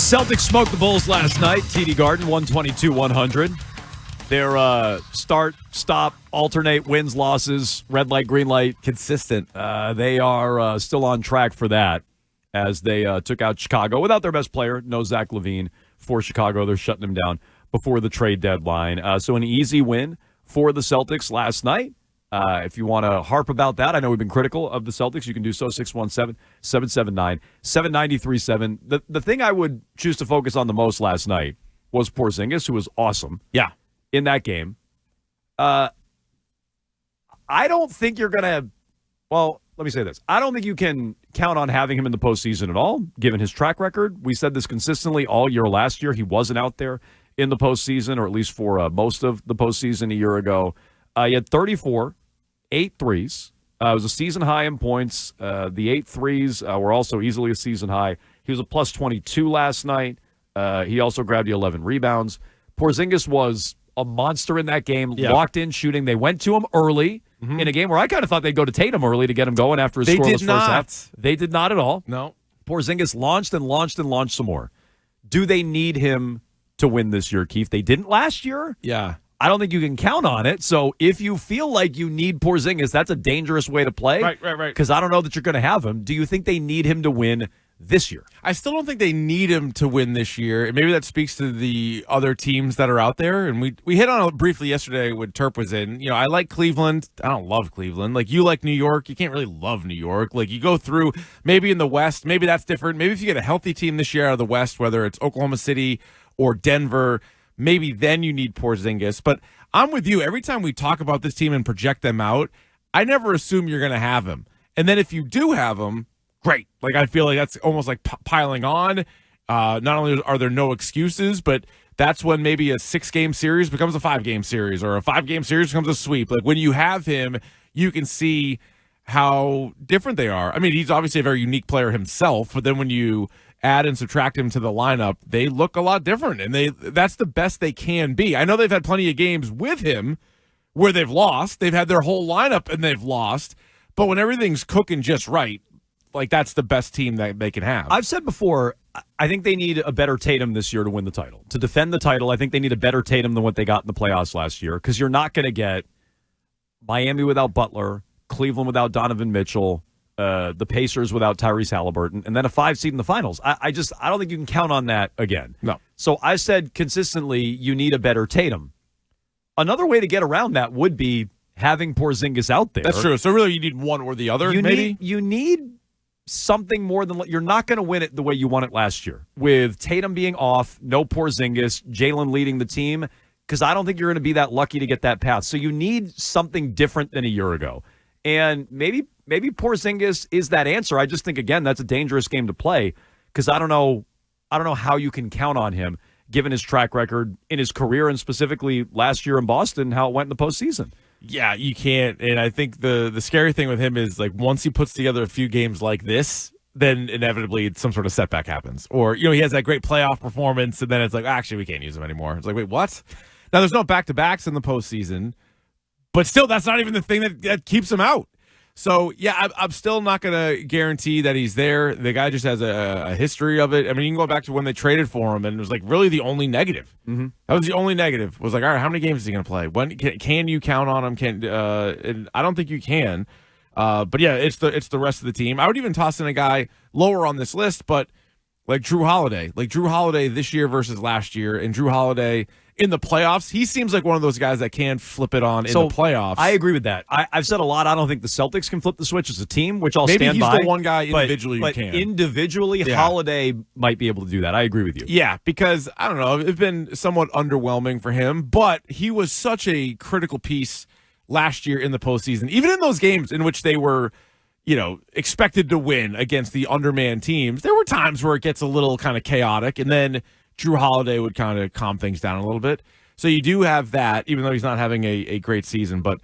Celtics smoked the Bulls last night. TD Garden, 122-100. Their start, stop, alternate wins, losses, red light, green light. Consistent. They are still on track for that as they took out Chicago without their best player, no Zach LaVine, for Chicago. They're shutting him down before the trade deadline. So an easy win for the Celtics last night. If you want to harp about that, I know we've been critical of the Celtics. You can do so, 617-779-7937. The thing I would choose to focus on the most last night was Porzingis, who was awesome. Yeah. In that game. I don't think you're going to, well, let me say this. I don't think you can count on having him in the postseason at all, given his track record. We said this consistently all year last year. He wasn't out there in the postseason, or at least for most of the postseason a year ago. He had 34, 8 threes. It was a season high in points. The 8 threes were also easily a season high. He was a plus 22 last night. He also grabbed the 11 rebounds. Porzingis was a monster in that game, locked in shooting. They went to him early in a game where I kind of thought they'd go to Tatum early to get him going after his scoreless first half. They did not at all. No. Porzingis launched and launched and launched some more. Do they need him to win this year, Keefe? They didn't last year. Yeah. I don't think you can count on it. So if you feel like you need Porzingis, that's a dangerous way to play. Right. Because I don't know that you're going to have him. Do you think they need him to win this year? I still don't think they need him to win this year. And maybe that speaks to the other teams that are out there. And we hit on it briefly yesterday when Terp was in. You know, I like Cleveland. I don't love Cleveland. Like, you like New York. You can't really love New York. Like, you go through maybe in the West, maybe that's different. Maybe if you get a healthy team this year out of the West, whether it's Oklahoma City or Denver, maybe then you need Porzingis. But I'm with you. Every time we talk about this team and project them out, I never assume you're going to have him. And then if you do have him, great. Like, I feel like that's almost like piling on. Not only are there no excuses, but that's when maybe a 6-game series becomes a 5-game series, or a 5-game series becomes a sweep. Like, when you have him, you can see how different they are. I mean, he's obviously a very unique player himself, but then when you add and subtract him to the lineup, they look a lot different, and that's the best they can be. I know they've had plenty of games with him where they've lost. They've had their whole lineup and they've lost, but when everything's cooking just right, like, that's the best team that they can have. I've said before, I think they need a better Tatum this year to win the title. To defend the title, I think they need a better Tatum than what they got in the playoffs last year, because you're not going to get Miami without Butler, Cleveland without Donovan Mitchell, the Pacers without Tyrese Halliburton, and then a 5 seed in the finals. I don't think you can count on that again. No. So I said consistently, you need a better Tatum. Another way to get around that would be having Porzingis out there. That's true. So really, you need one or the other, maybe? You need something more than, you're not going to win it the way you won it last year with Tatum being off, no Porzingis, Jalen leading the team, because I don't think you're going to be that lucky to get that pass. So you need something different than a year ago, and maybe Porzingis is that answer. I just think, again, that's a dangerous game to play, because I don't know how you can count on him given his track record in his career, and specifically last year in Boston, how it went in the postseason. Yeah, you can't. And I think the scary thing with him is, like, once he puts together a few games like this, then inevitably some sort of setback happens. Or, you know, he has that great playoff performance, and then it's like, actually, we can't use him anymore. It's like, wait, what? Now, there's no back-to-backs in the postseason, but still, that's not even the thing that keeps him out. So, yeah, I'm still not going to guarantee that he's there. The guy just has a history of it. I mean, you can go back to when they traded for him, and it was, like, really the only negative. Mm-hmm. That was the only negative. Was like, all right, how many games is he going to play? When can you count on him? And I don't think you can. But, yeah, it's the rest of the team. I would even toss in a guy lower on this list, but like Drew Holiday. Like, Drew Holiday this year versus last year, and Drew Holiday in the playoffs, he seems like one of those guys that can flip it on in the playoffs. I agree with that. I've said a lot. I don't think the Celtics can flip the switch as a team, which I'll stand by. Maybe he's the one guy individually but who can. Individually, yeah. Holiday might be able to do that. I agree with you. Yeah, because, I don't know, it's been somewhat underwhelming for him, but he was such a critical piece last year in the postseason. Even in those games in which they were, you know, expected to win against the undermanned teams, there were times where it gets a little kind of chaotic, and then Drew Holiday would kind of calm things down a little bit. So you do have that, even though he's not having a great season. But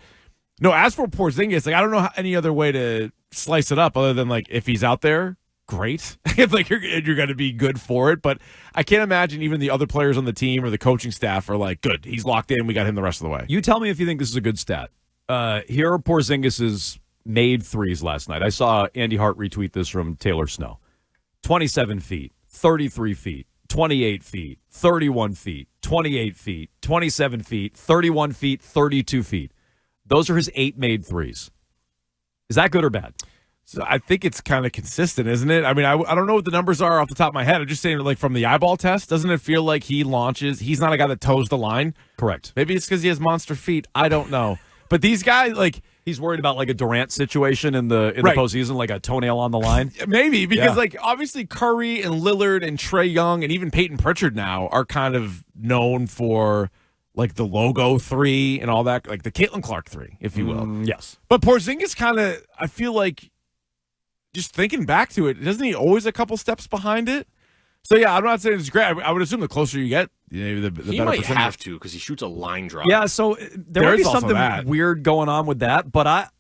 no, as for Porzingis, like, I don't know any other way to slice it up other than, like, if he's out there, great. It's like you're going to be good for it. But I can't imagine even the other players on the team or the coaching staff are like, good, he's locked in, we got him the rest of the way. You tell me if you think this is a good stat. Here are Porzingis's made threes last night. I saw Andy Hart retweet this from Taylor Snow. 27 feet, 33 feet, 28 feet, 31 feet, 28 feet, 27 feet, 31 feet, 32 feet. Those are his 8 made threes. Is that good or bad? So I think it's kind of consistent, isn't it? I mean, I don't know what the numbers are off the top of my head. I'm just saying, like, from the eyeball test, doesn't it feel like he launches? He's not a guy that toes the line. Correct. Maybe it's because he has monster feet. I don't know. But these guys, like, he's worried about like a Durant situation in the postseason, like a toenail on the line. Maybe because like obviously Curry and Lillard and Trae Young and even Peyton Pritchard now are kind of known for like the logo 3 and all that, like the Caitlin Clark 3, if you will. Yes. But Porzingis kind of, I feel like, just thinking back to it, doesn't he always a couple steps behind it? So, yeah, I'm not saying it's great. I would assume the closer you get, the he better might percentage. have to because he shoots a line drop. Yeah, so there might be something that. weird going on with that. But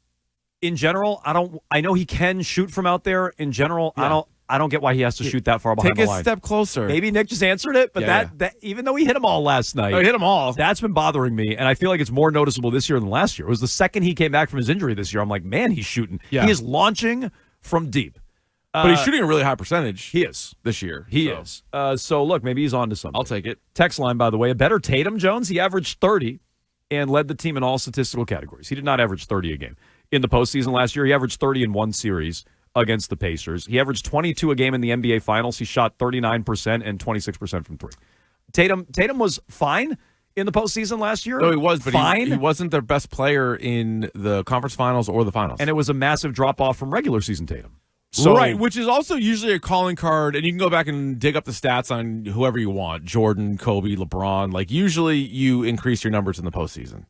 in general, I know he can shoot from out there. In general, I don't get why he has to shoot that far behind the line. Take a step closer. Maybe Nick just answered it, but that even though he hit them all last night, he hit them all. That's been bothering me, and I feel like it's more noticeable this year than last year. It was the second he came back from his injury this year. I'm like, man, he's shooting. Yeah. He is launching from deep. But he's shooting a really high percentage. He is. This year. He is. So, look, maybe he's on to something. I'll take it. Text line, by the way, a better Tatum, Jones. He averaged 30 and led the team in all statistical categories. He did not average 30 a game. In the postseason last year, he averaged 30 in one series against the Pacers. He averaged 22 a game in the NBA Finals. He shot 39% and 26% from 3. Tatum was fine in the postseason last year. No, he was, but fine. He wasn't their best player in the conference finals or the finals. And it was a massive drop-off from regular season Tatum. So, right, which is also usually a calling card, and you can go back and dig up the stats on whoever you want, Jordan, Kobe, LeBron. Like, usually you increase your numbers in the postseason.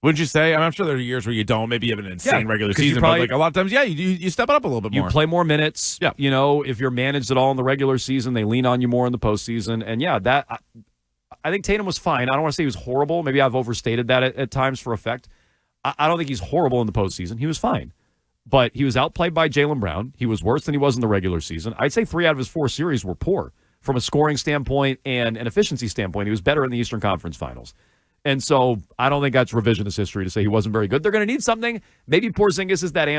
Wouldn't you say? I'm sure there are years where you don't. Maybe you have an insane regular season, but like a lot of times, you step it up a little bit more. You play more minutes. Yeah. You know, if you're managed at all in the regular season, they lean on you more in the postseason. And, I think Tatum was fine. I don't want to say he was horrible. Maybe I've overstated that at times for effect. I don't think he's horrible in the postseason. He was fine. But he was outplayed by Jaylen Brown. He was worse than he was in the regular season. I'd say 3 out of his 4 series were poor from a scoring standpoint and an efficiency standpoint. He was better in the Eastern Conference Finals. And so I don't think that's revisionist history to say he wasn't very good. They're going to need something. Maybe Porzingis is that answer.